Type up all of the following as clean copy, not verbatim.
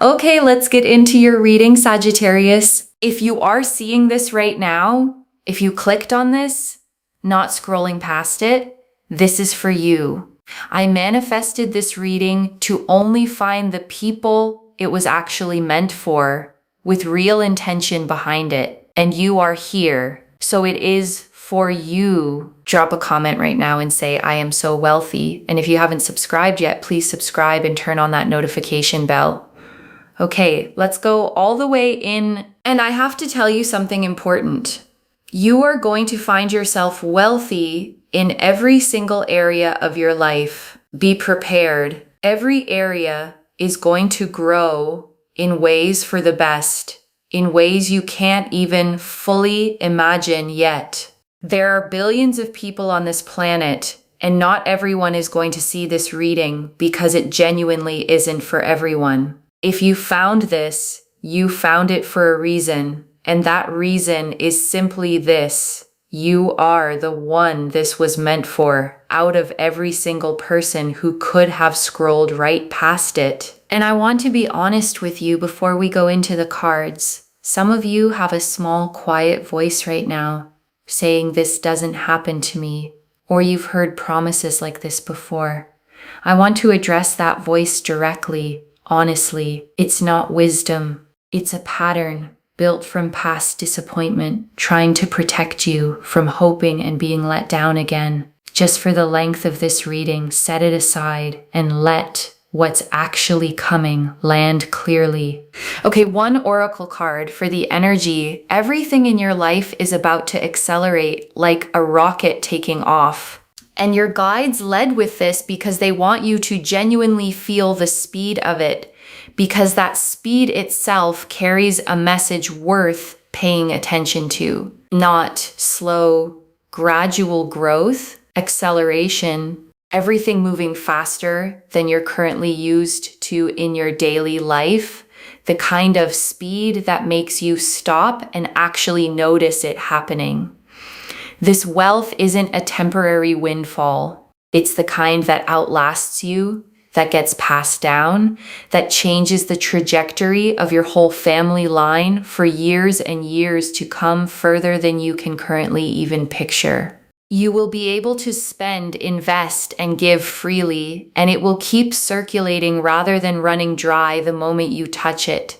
Okay, let's get into your reading, Sagittarius. If you are seeing this right now, if you clicked on this, not scrolling past it, this is for you. I manifested this reading to only find the people it was actually meant for, with real intention behind it. And you are here, so it is for you. Drop a comment right now and say, I am so wealthy. And if you haven't subscribed yet, please subscribe and turn on that notification bell. Okay, let's go all the way in. And I have to tell you something important. You are going to find yourself wealthy in every single area of your life. Be prepared. Every area is going to grow in ways for the best, in ways you can't even fully imagine yet. There are billions of people on this planet, and not everyone is going to see this reading because it genuinely isn't for everyone. If you found this, you found it for a reason, and that reason is simply this. You are the one this was meant for, out of every single person who could have scrolled right past it. And I want to be honest with you before we go into the cards. Some of you have a small, quiet voice right now, saying this doesn't happen to me, or you've heard promises like this before. I want to address that voice directly. Honestly, it's not wisdom. It's a pattern built from past disappointment, trying to protect you from hoping and being let down again. Just for the length of this reading, set it aside and let what's actually coming land clearly. Okay, one oracle card for the energy. Everything in your life is about to accelerate like a rocket taking off. And your guides led with this because they want you to genuinely feel the speed of it, because that speed itself carries a message worth paying attention to. Not slow, gradual growth, acceleration, everything moving faster than you're currently used to in your daily life, the kind of speed that makes you stop and actually notice it happening. This wealth isn't a temporary windfall. It's the kind that outlasts you, that gets passed down, that changes the trajectory of your whole family line for years and years to come, further than you can currently even picture. You will be able to spend, invest, and give freely, and it will keep circulating rather than running dry the moment you touch it.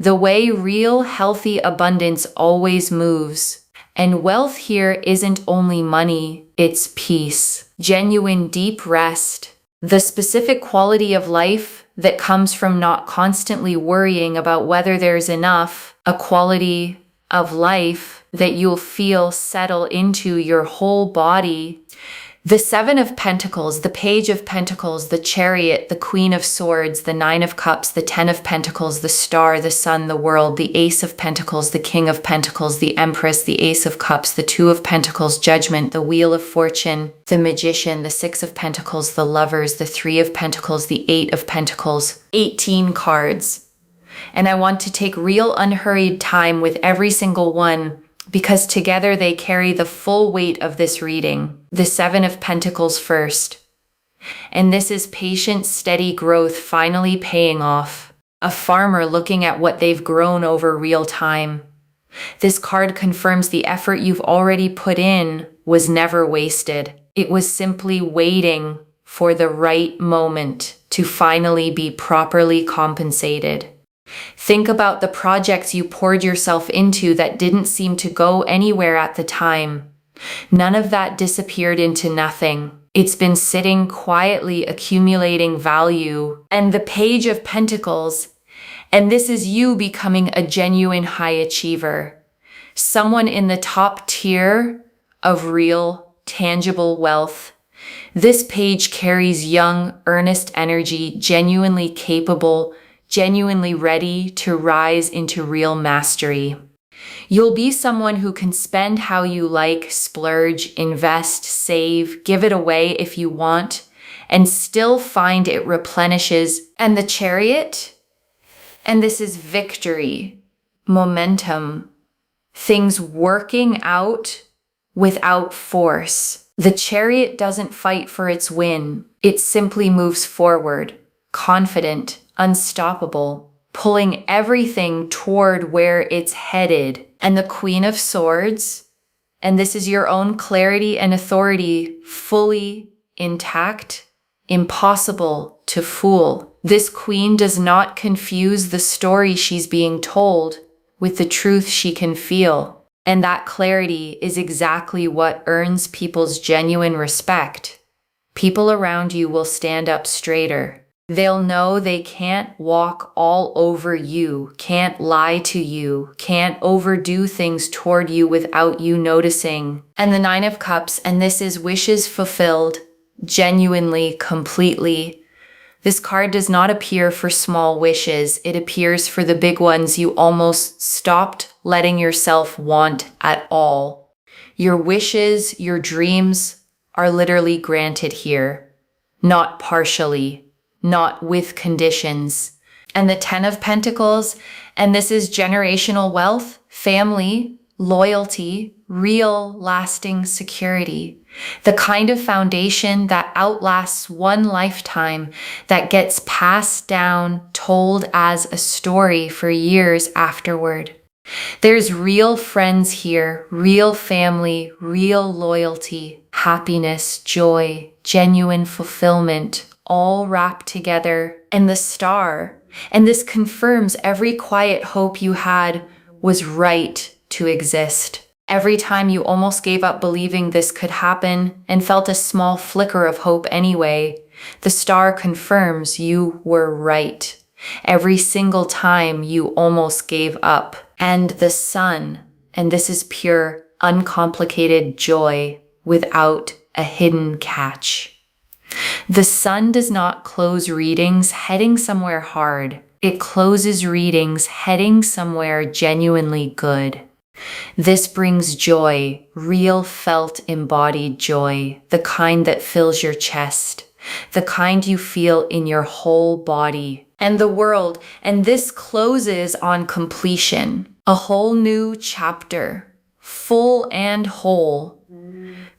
The way real, healthy abundance always moves. And wealth here isn't only money, it's peace, genuine deep rest, the specific quality of life that comes from not constantly worrying about whether there's enough, a quality of life that you'll feel settle into your whole body. The Seven of Pentacles, the Page of Pentacles, the Chariot, the Queen of Swords, the Nine of Cups, the Ten of Pentacles, the Star, the Sun, the World, the Ace of Pentacles, the King of Pentacles, the Empress, the Ace of Cups, the Two of Pentacles, Judgment, the Wheel of Fortune, the Magician, the Six of Pentacles, the Lovers, the Three of Pentacles, the Eight of Pentacles. 18 cards. And I want to take real unhurried time with every single one, because together they carry the full weight of this reading. The Seven of Pentacles first. And this is patient, steady growth finally paying off. A farmer looking at what they've grown over real time. This card confirms the effort you've already put in was never wasted. It was simply waiting for the right moment to finally be properly compensated. Think about the projects you poured yourself into that didn't seem to go anywhere at the time. None of that disappeared into nothing. It's been sitting quietly accumulating value. And the Page of Pentacles, and this is you becoming a genuine high achiever. Someone in the top tier of real, tangible wealth. This page carries young, earnest energy, genuinely capable, genuinely ready to rise into real mastery. You'll be someone who can spend how you like, splurge, invest, save, give it away if you want, and still find it replenishes. And the Chariot, and this is victory, momentum, things working out without force. The Chariot doesn't fight for its win. It simply moves forward, confident, unstoppable, pulling everything toward where it's headed. And the Queen of Swords, and this is your own clarity and authority, fully intact, impossible to fool. This queen does not confuse the story she's being told with the truth she can feel. And that clarity is exactly what earns people's genuine respect. People around you will stand up straighter. They'll know they can't walk all over you, can't lie to you, can't overdo things toward you without you noticing. And the Nine of Cups, and this is wishes fulfilled, genuinely, completely. This card does not appear for small wishes. It appears for the big ones you almost stopped letting yourself want at all. Your wishes, your dreams are literally granted here, not partially, not with conditions. And the Ten of Pentacles, and this is generational wealth, family, loyalty, real lasting security. The kind of foundation that outlasts one lifetime, that gets passed down, told as a story for years afterward. There's real friends here, real family, real loyalty, happiness, joy, genuine fulfillment, all wrapped together. And the Star, and this confirms every quiet hope you had was right to exist. Every time you almost gave up believing this could happen and felt a small flicker of hope anyway, the Star confirms you were right. Every single time you almost gave up. And the Sun, and this is pure, uncomplicated joy without a hidden catch. The Sun does not close readings heading somewhere hard. It closes readings heading somewhere genuinely good. This brings joy, real felt embodied joy, the kind that fills your chest, the kind you feel in your whole body and the world. And this closes on completion, a whole new chapter, full and whole.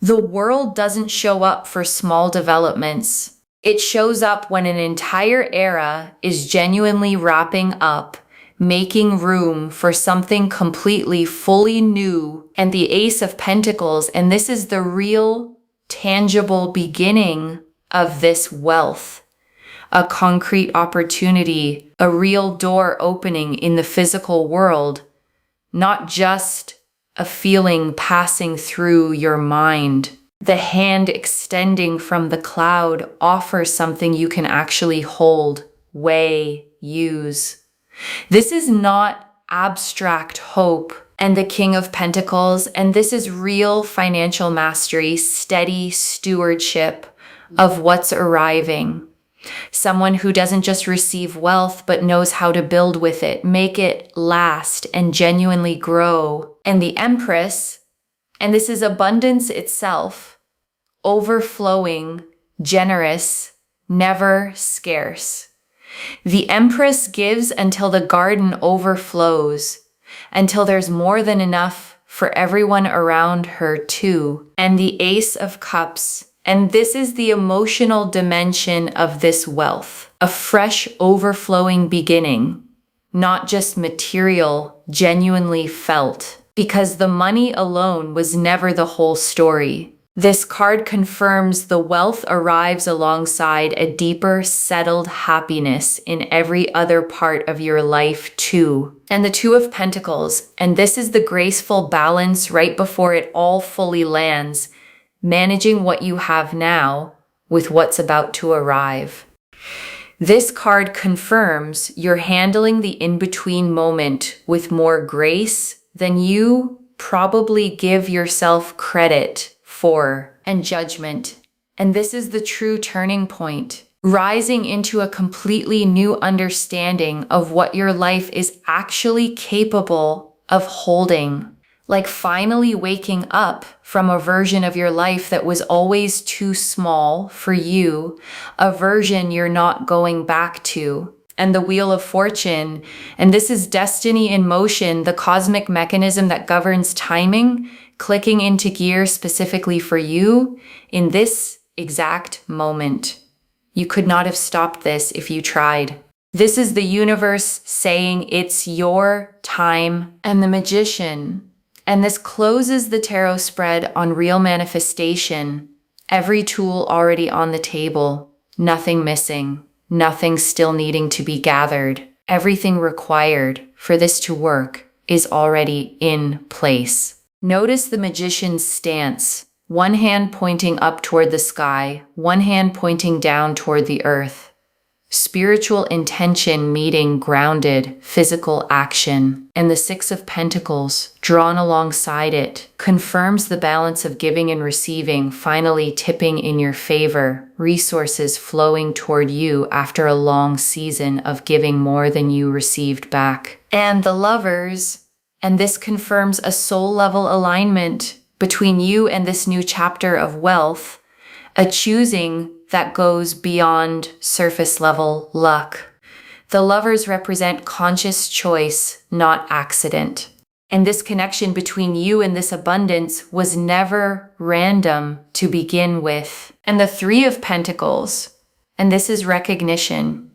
The world doesn't show up for small developments. It shows up when an entire era is genuinely wrapping up, making room for something completely, fully new. And the Ace of Pentacles, and this is the real, tangible beginning of this wealth. A concrete opportunity, a real door opening in the physical world, not just a feeling passing through your mind. The hand extending from the cloud offers something you can actually hold, weigh, use. This is not abstract hope. And the King of Pentacles, and this is real financial mastery, steady stewardship of what's arriving. Someone who doesn't just receive wealth, but knows how to build with it, make it last and genuinely grow. And the Empress, and this is abundance itself, overflowing, generous, never scarce. The Empress gives until the garden overflows, until there's more than enough for everyone around her too. And the Ace of Cups, and this is the emotional dimension of this wealth, a fresh overflowing beginning, not just material, genuinely felt, because the money alone was never the whole story. This card confirms the wealth arrives alongside a deeper, settled happiness in every other part of your life too. And the Two of Pentacles, and this is the graceful balance right before it all fully lands, managing what you have now with what's about to arrive. This card confirms you're handling the in-between moment with more grace than you probably give yourself credit for, and judgment. And this is the true turning point, rising into a completely new understanding of what your life is actually capable of holding. Like finally waking up from a version of your life that was always too small for you, a version you're not going back to. And the Wheel of Fortune, and this is destiny in motion, the cosmic mechanism that governs timing, clicking into gear specifically for you in this exact moment. You could not have stopped this if you tried. This is the universe saying it's your time. And the Magician. And this closes the tarot spread on real manifestation. Every tool already on the table. Nothing missing. Nothing still needing to be gathered. Everything required for this to work is already in place. Notice the Magician's stance. One hand pointing up toward the sky, one hand pointing down toward the earth. Spiritual intention meeting grounded physical action. And the Six of Pentacles, drawn alongside it, confirms the balance of giving and receiving finally tipping in your favor, resources flowing toward you after a long season of giving more than you received back. And the Lovers, and this confirms a soul-level alignment between you and this new chapter of wealth, a choosing that goes beyond surface-level luck. The Lovers represent conscious choice, not accident. And this connection between you and this abundance was never random to begin with. And the Three of Pentacles, and this is recognition.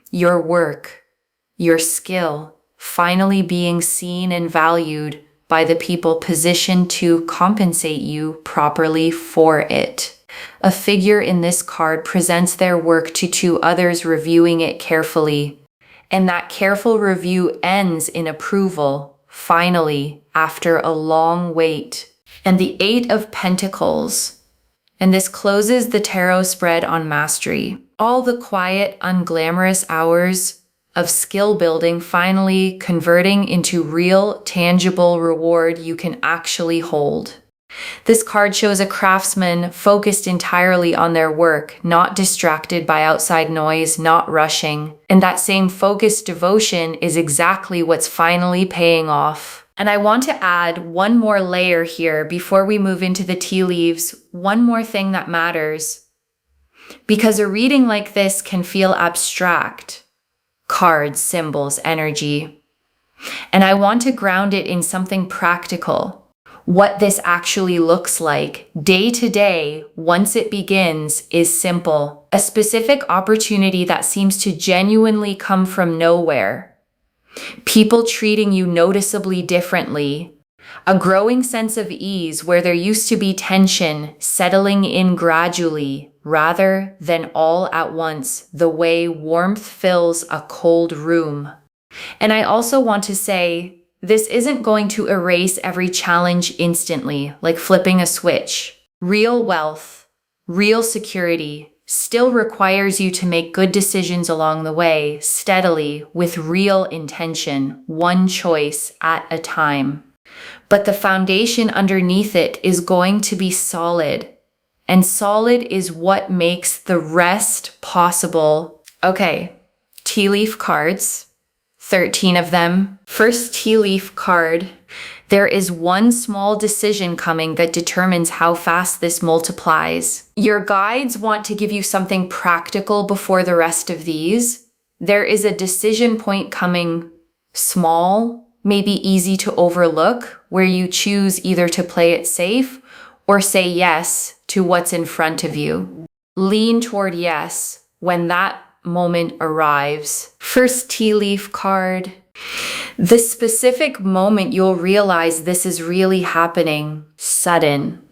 Your work, your skill, finally being seen and valued by the people positioned to compensate you properly for it. A figure in this card presents their work to two others reviewing it carefully, and that careful review ends in approval, finally, after a long wait. And the Eight of Pentacles, and this closes the tarot spread on mastery. All the quiet, unglamorous hours of skill building finally converting into real, tangible reward you can actually hold. This card shows a craftsman focused entirely on their work, not distracted by outside noise, not rushing. And that same focused devotion is exactly what's finally paying off. And I want to add one more layer here before we move into the tea leaves, one more thing that matters. Because a reading like this can feel abstract. Cards, symbols, energy. And I want to ground it in something practical. What this actually looks like day to day once it begins is simple. A specific opportunity that seems to genuinely come from nowhere. People treating you noticeably differently. A growing sense of ease where there used to be tension settling in gradually rather than all at once, the way warmth fills a cold room. And I also want to say, this isn't going to erase every challenge instantly, like flipping a switch. Real wealth, real security, still requires you to make good decisions along the way, steadily, with real intention, one choice at a time. But the foundation underneath it is going to be solid. And solid is what makes the rest possible. Okay, tea leaf cards. 13 of them. First tea leaf card. There is one small decision coming that determines how fast this multiplies. Your guides want to give you something practical before the rest of these. There is a decision point coming, small, maybe easy to overlook, where you choose either to play it safe or say yes to what's in front of you. Lean toward yes when that moment arrives. First tea leaf card. The specific moment you'll realize this is really happening. Sudden.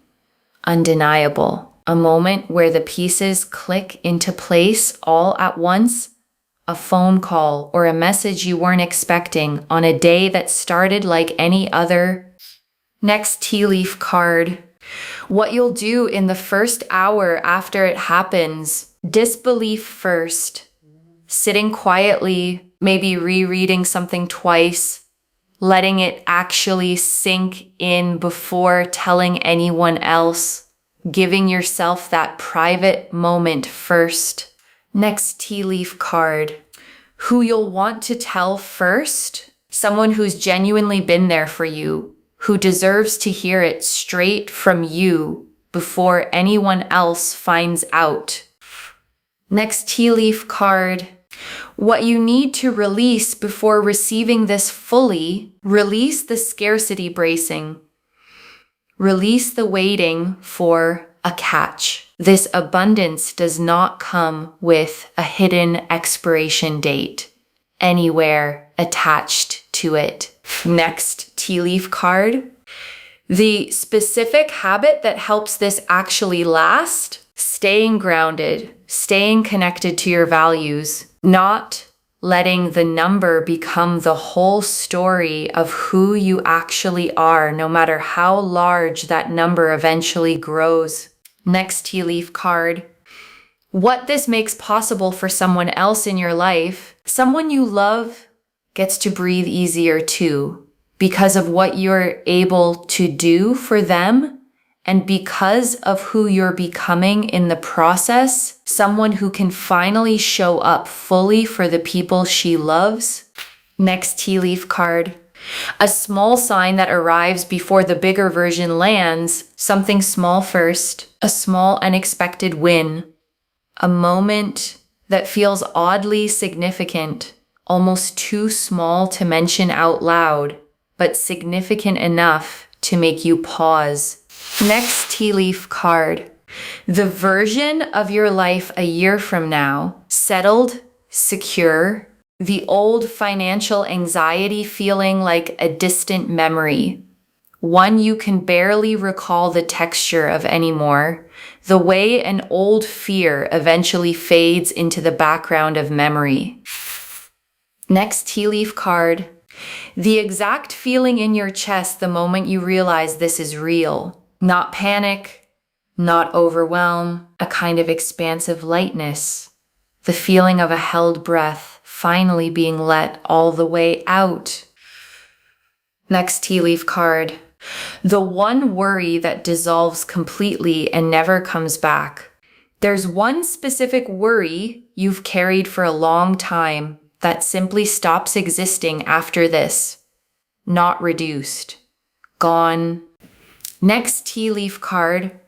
Undeniable. A moment where the pieces click into place all at once. A phone call or a message you weren't expecting on a day that started like any other. Next tea leaf card. What you'll do in the first hour after it happens. Disbelief first, sitting quietly, maybe rereading something twice, letting it actually sink in before telling anyone else, giving yourself that private moment first. Next tea leaf card. Who you'll want to tell first? Someone who's genuinely been there for you, who deserves to hear it straight from you before anyone else finds out. Next tea leaf card. What you need to release before receiving this fully, release the scarcity bracing. Release the waiting for a catch. This abundance does not come with a hidden expiration date anywhere attached to it. Next tea leaf card. The specific habit that helps this actually last: staying grounded, staying connected to your values, not letting the number become the whole story of who you actually are, no matter how large that number eventually grows. Next tea leaf card. What this makes possible for someone else in your life, someone you love gets to breathe easier too, because of what you're able to do for them. And because of who you're becoming in the process, someone who can finally show up fully for the people she loves. Next tea leaf card. A small sign that arrives before the bigger version lands, something small first, a small unexpected win, a moment that feels oddly significant, almost too small to mention out loud, but significant enough to make you pause. Next tea leaf card. The version of your life a year from now, settled, secure, the old financial anxiety feeling like a distant memory, one you can barely recall the texture of anymore, the way an old fear eventually fades into the background of memory. Next tea leaf card. The exact feeling in your chest the moment you realize this is real. Not panic, not overwhelm, a kind of expansive lightness. The feeling of a held breath finally being let all the way out. Next tea leaf card. The one worry that dissolves completely and never comes back. There's one specific worry you've carried for a long time that simply stops existing after this. Not reduced. Gone. Next tea leaf card.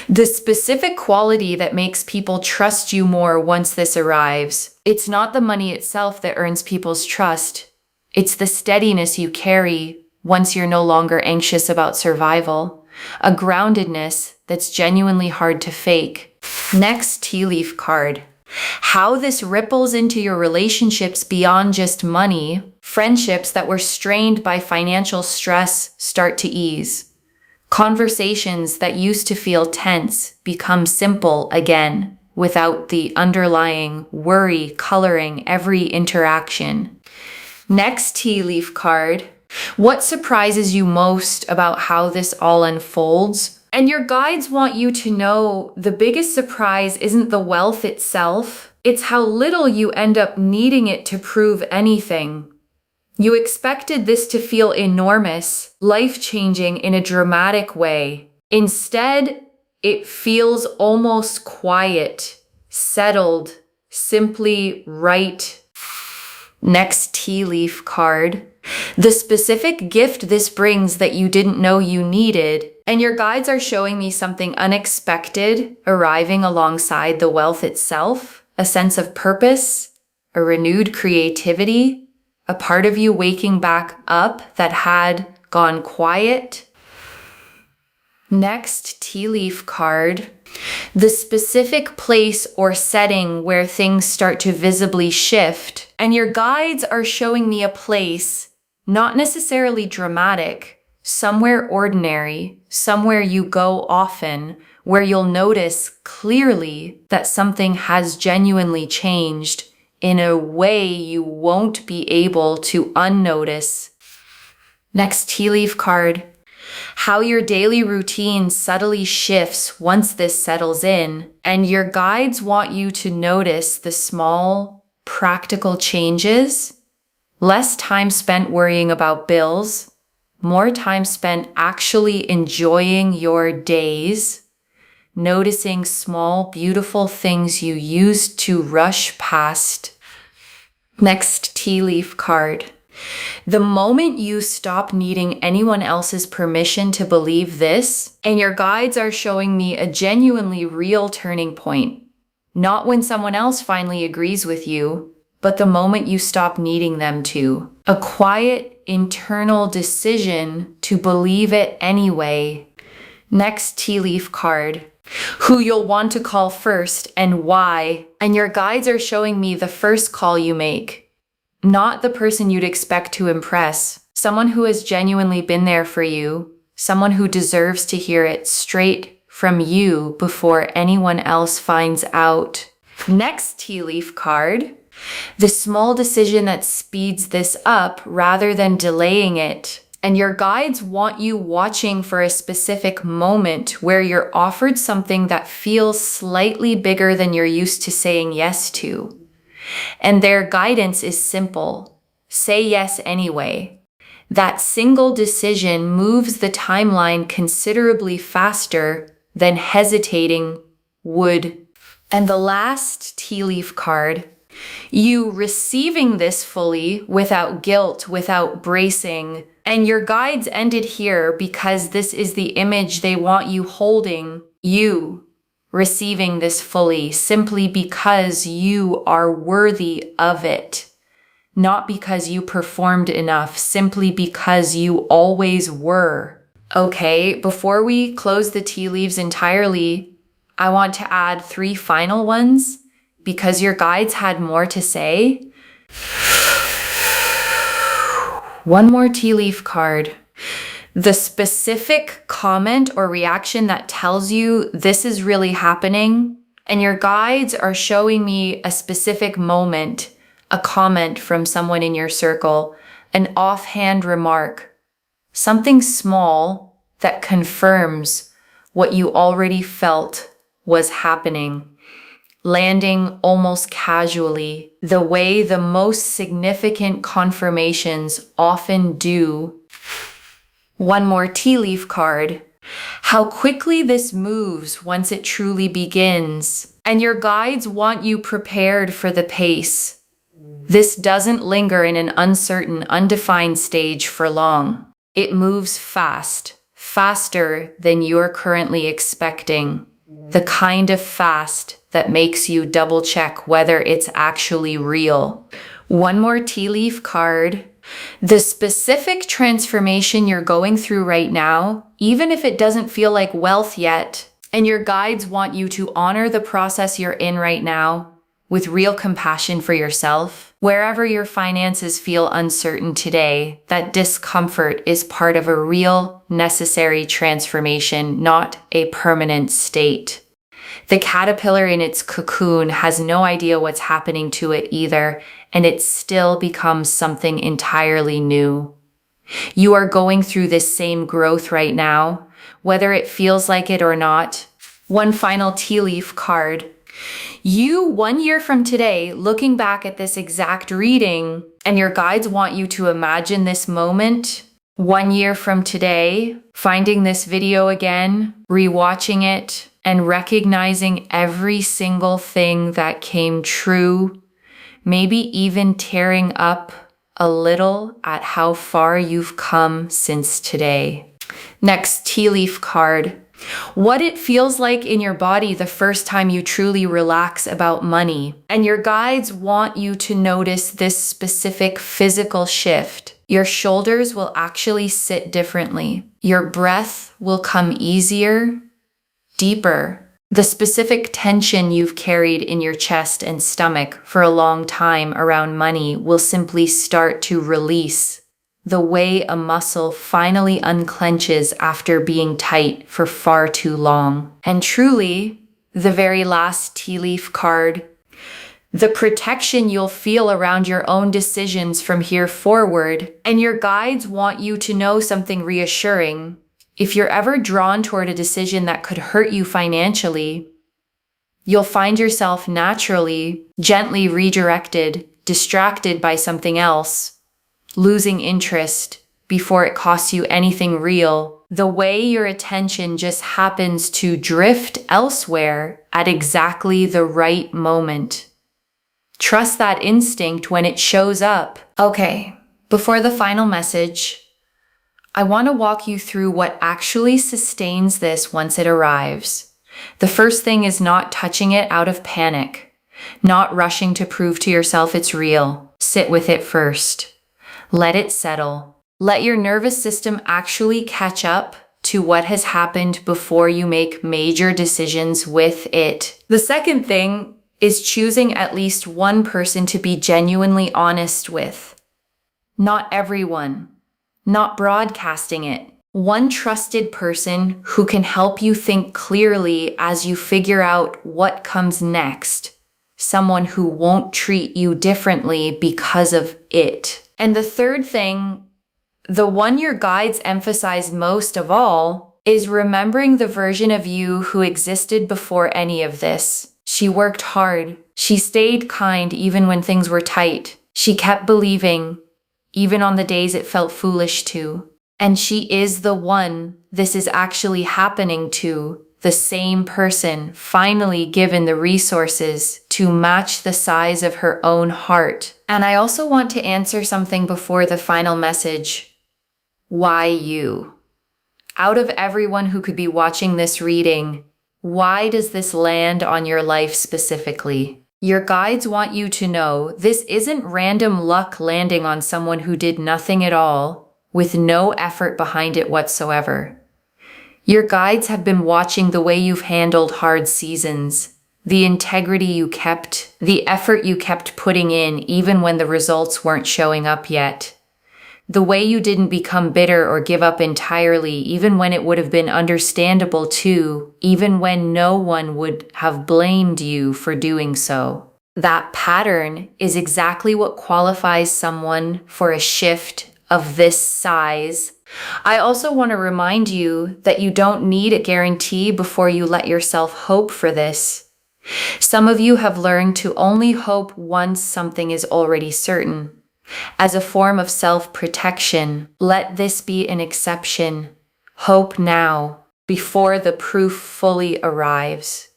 The specific quality that makes people trust you more once this arrives. It's not the money itself that earns people's trust. It's the steadiness you carry once you're no longer anxious about survival. A groundedness that's genuinely hard to fake. Next tea leaf card. How this ripples into your relationships beyond just money. Friendships that were strained by financial stress start to ease. Conversations that used to feel tense become simple again, without the underlying worry coloring every interaction. Next tea leaf card. What surprises you most about how this all unfolds? And your guides want you to know the biggest surprise isn't the wealth itself, it's how little you end up needing it to prove anything. You expected this to feel enormous, life-changing in a dramatic way. Instead, it feels almost quiet, settled, simply right. Next tea leaf card. The specific gift this brings that you didn't know you needed, and your guides are showing me something unexpected arriving alongside the wealth itself, a sense of purpose, a renewed creativity, a part of you waking back up that had gone quiet. Next tea leaf card. The specific place or setting where things start to visibly shift, and your guides are showing me a place, not necessarily dramatic, somewhere ordinary, somewhere you go often, where you'll notice clearly that something has genuinely changed in a way you won't be able to unnotice. Next tea leaf card. How your daily routine subtly shifts once this settles in, and your guides want you to notice the small, practical changes. Less time spent worrying about bills, more time spent actually enjoying your days, noticing small, beautiful things you used to rush past. Next tea leaf card. The moment you stop needing anyone else's permission to believe this, and your guides are showing me a genuinely real turning point. Not when someone else finally agrees with you, but the moment you stop needing them to. A quiet, internal decision to believe it anyway. Next tea leaf card. who you'll want to call first and why. And your guides are showing me the first call you make, not the person you'd expect to impress, someone who has genuinely been there for you, someone who deserves to hear it straight from you before anyone else finds out. Next tea leaf card, the small decision that speeds this up rather than delaying it. And your guides want you watching for a specific moment where you're offered something that feels slightly bigger than you're used to saying yes to. And their guidance is simple. Say yes anyway. That single decision moves the timeline considerably faster than hesitating would. And the last tea leaf card, you receiving this fully without guilt, without bracing. And your guides ended here because this is the image they want you holding, you receiving this fully simply because you are worthy of it. Not because you performed enough, simply because you always were. Okay, before we close the tea leaves entirely, I want to add 3 final ones because your guides had more to say. One more tea leaf card. The specific comment or reaction that tells you this is really happening, and your guides are showing me a specific moment, a comment from someone in your circle, an offhand remark, something small that confirms what you already felt was happening, landing almost casually, the way the most significant confirmations often do. One more tea leaf card. How quickly this moves once it truly begins. And your guides want you prepared for the pace. This doesn't linger in an uncertain, undefined stage for long. It moves fast, faster than you're currently expecting. The kind of fast that makes you double check whether it's actually real. One more tea leaf card. The specific transformation you're going through right now, even if it doesn't feel like wealth yet, and your guides want you to honor the process you're in right now with real compassion for yourself. Wherever your finances feel uncertain today, that discomfort is part of a real, necessary transformation, not a permanent state. The caterpillar in its cocoon has no idea what's happening to it either, and it still becomes something entirely new. You are going through this same growth right now, whether it feels like it or not. One final tea leaf card. You, 1 year from today, looking back at this exact reading, and your guides want you to imagine this moment. 1 year from today, finding this video again, rewatching it, and recognizing every single thing that came true, maybe even tearing up a little at how far you've come since today. Next tea leaf card. What it feels like in your body the first time you truly relax about money. And your guides want you to notice this specific physical shift. Your shoulders will actually sit differently. Your breath will come easier, deeper. The specific tension you've carried in your chest and stomach for a long time around money will simply start to release, the way a muscle finally unclenches after being tight for far too long. And truly, the very last tea leaf card, the protection you'll feel around your own decisions from here forward. And your guides want you to know something reassuring. If you're ever drawn toward a decision that could hurt you financially, you'll find yourself naturally, gently redirected, distracted by something else, losing interest before it costs you anything real. The way your attention just happens to drift elsewhere at exactly the right moment. Trust that instinct when it shows up. Okay, before the final message, I want to walk you through what actually sustains this once it arrives. The first thing is not touching it out of panic, not rushing to prove to yourself it's real. Sit with it first. Let it settle. Let your nervous system actually catch up to what has happened before you make major decisions with it. The second thing is choosing at least one person to be genuinely honest with. Not everyone. Not broadcasting it. One trusted person who can help you think clearly as you figure out what comes next. Someone who won't treat you differently because of it. And the third thing, the one your guides emphasize most of all, is remembering the version of you who existed before any of this. She worked hard. She stayed kind even when things were tight. She kept believing, even on the days it felt foolish to. And she is the one this is actually happening to, the same person finally given the resources to match the size of her own heart. And I also want to answer something before the final message. Why you? Out of everyone who could be watching this reading, why does this land on your life specifically? Your guides want you to know this isn't random luck landing on someone who did nothing at all, with no effort behind it whatsoever. Your guides have been watching the way you've handled hard seasons, the integrity you kept, the effort you kept putting in even when the results weren't showing up yet. The way you didn't become bitter or give up entirely, even when it would have been understandable to, even when no one would have blamed you for doing so. That pattern is exactly what qualifies someone for a shift of this size. I also want to remind you that you don't need a guarantee before you let yourself hope for this. Some of you have learned to only hope once something is already certain. As a form of self-protection, let this be an exception. Hope now, before the proof fully arrives,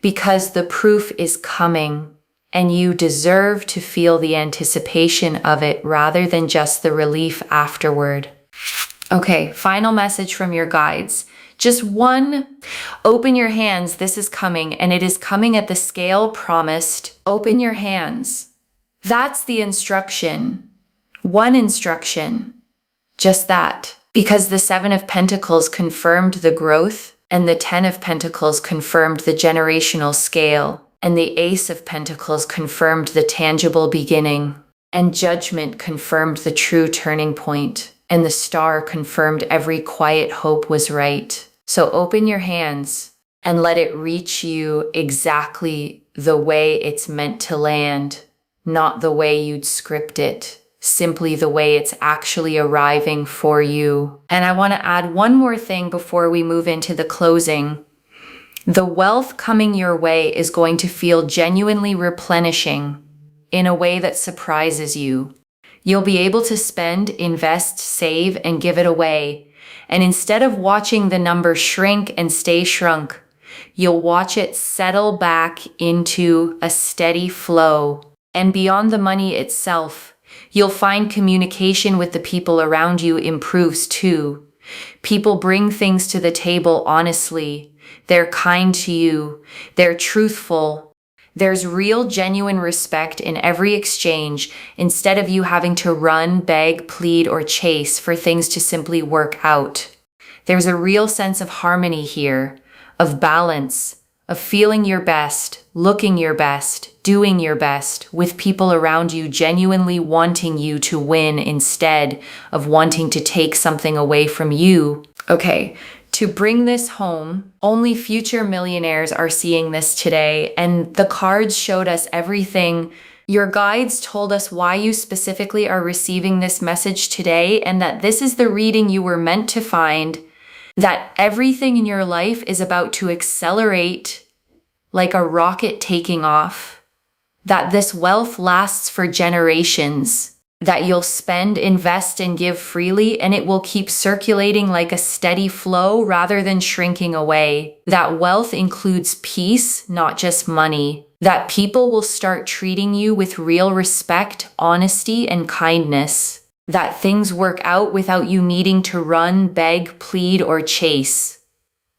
because the proof is coming, and you deserve to feel the anticipation of it rather than just the relief afterward. Okay, final message from your guides. Just one. Open your hands. This is coming, and it is coming at the scale promised. Open your hands. That's the instruction. One instruction. Just that. Because the Seven of Pentacles confirmed the growth, and the Ten of Pentacles confirmed the generational scale, and the Ace of Pentacles confirmed the tangible beginning, and Judgment confirmed the true turning point, and the Star confirmed every quiet hope was right. So open your hands and let it reach you exactly the way it's meant to land. Not the way you'd script it, simply the way it's actually arriving for you. And I want to add one more thing before we move into the closing. The wealth coming your way is going to feel genuinely replenishing in a way that surprises you. You'll be able to spend, invest, save, and give it away. And instead of watching the number shrink and stay shrunk, you'll watch it settle back into a steady flow. And beyond the money itself, you'll find communication with the people around you improves too. People bring things to the table honestly. They're kind to you. They're truthful. There's real, genuine respect in every exchange instead of you having to run, beg, plead, or chase for things to simply work out. There's a real sense of harmony here, of balance, of feeling your best, looking your best, doing your best, with people around you genuinely wanting you to win instead of wanting to take something away from you. Okay, to bring this home, only future millionaires are seeing this today, and the cards showed us everything. Your guides told us why you specifically are receiving this message today, and that this is the reading you were meant to find, that everything in your life is about to accelerate like a rocket taking off, that this wealth lasts for generations, that you'll spend, invest, and give freely, and it will keep circulating like a steady flow rather than shrinking away. That wealth includes peace, not just money. That people will start treating you with real respect, honesty, and kindness. That things work out without you needing to run, beg, plead, or chase.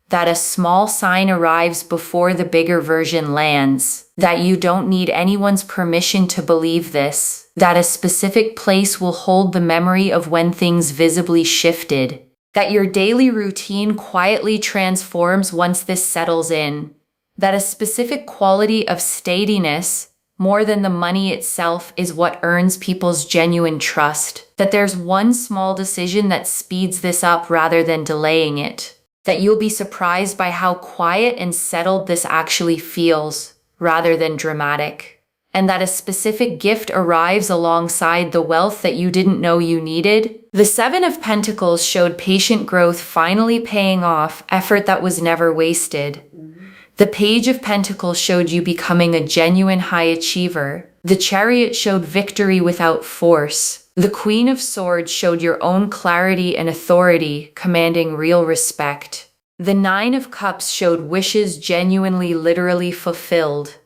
That a small sign arrives before the bigger version lands. That you don't need anyone's permission to believe this. That a specific place will hold the memory of when things visibly shifted. That your daily routine quietly transforms once this settles in. That a specific quality of steadiness, more than the money itself, is what earns people's genuine trust. That there's one small decision that speeds this up rather than delaying it. That you'll be surprised by how quiet and settled this actually feels, rather than dramatic. And that a specific gift arrives alongside the wealth that you didn't know you needed. The Seven of Pentacles showed patient growth finally paying off, effort that was never wasted. The Page of Pentacles showed you becoming a genuine high achiever. The Chariot showed victory without force. The Queen of Swords showed your own clarity and authority, commanding real respect. The Nine of Cups showed wishes genuinely, literally fulfilled.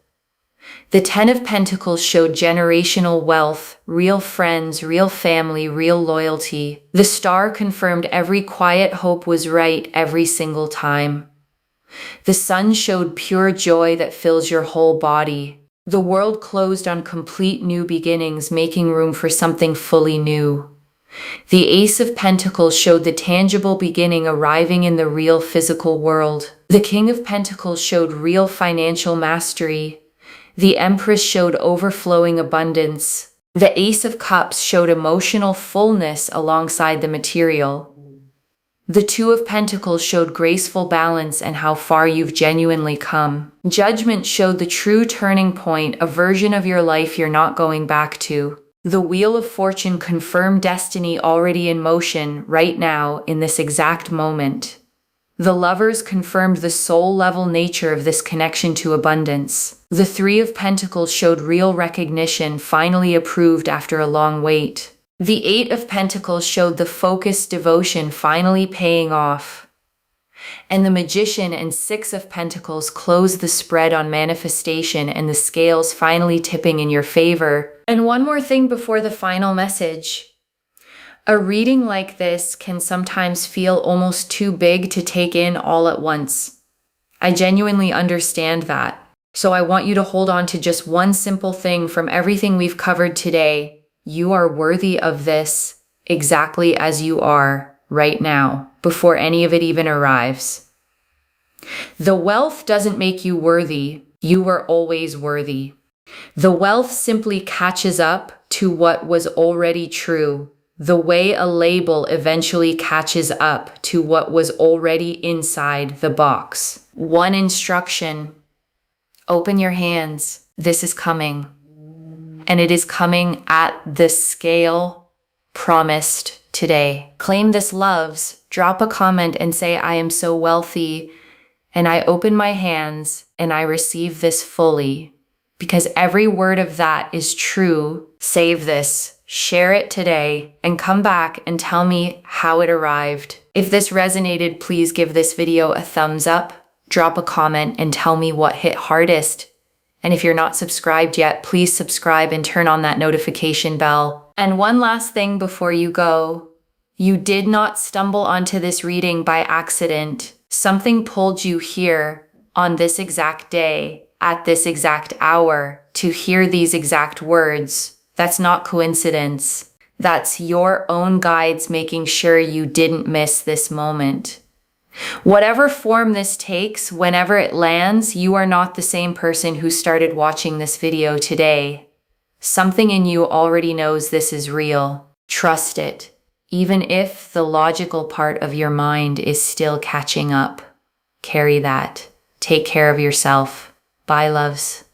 The Ten of Pentacles showed generational wealth, real friends, real family, real loyalty. The Star confirmed every quiet hope was right every single time. The Sun showed pure joy that fills your whole body. The world closed on complete new beginnings, making room for something fully new. The Ace of Pentacles showed the tangible beginning arriving in the real physical world. The King of Pentacles showed real financial mastery. The Empress showed overflowing abundance. The Ace of Cups showed emotional fullness alongside the material. The Two of Pentacles showed graceful balance and how far you've genuinely come. Judgment showed the true turning point, a version of your life you're not going back to. The Wheel of Fortune confirmed destiny already in motion right now in this exact moment. The Lovers confirmed the soul-level nature of this connection to abundance. The Three of Pentacles showed real recognition, finally approved after a long wait. The Eight of Pentacles showed the focused devotion finally paying off. And the Magician and Six of Pentacles closed the spread on manifestation and the scales finally tipping in your favor. And one more thing before the final message. A reading like this can sometimes feel almost too big to take in all at once. I genuinely understand that. So I want you to hold on to just one simple thing from everything we've covered today. You are worthy of this exactly as you are right now, before any of it even arrives. The wealth doesn't make you worthy. You were always worthy. The wealth simply catches up to what was already true, the way a label eventually catches up to what was already inside the box. One instruction: open your hands. This is coming. And it is coming at the scale promised today. Claim this, loves. Drop a comment and say, I am so wealthy, and I open my hands and I receive this fully. Because every word of that is true. Save this, share it today, and come back and tell me how it arrived. If this resonated, please give this video a thumbs up, drop a comment, and tell me what hit hardest. And if you're not subscribed yet, please subscribe and turn on that notification bell. And one last thing before you go. You did not stumble onto this reading by accident. Something pulled you here on this exact day, at this exact hour, to hear these exact words. That's not coincidence. That's your own guides making sure you didn't miss this moment. Whatever form this takes, whenever it lands, you are not the same person who started watching this video today. Something in you already knows this is real. Trust it, even if the logical part of your mind is still catching up. Carry that. Take care of yourself. Bye, loves.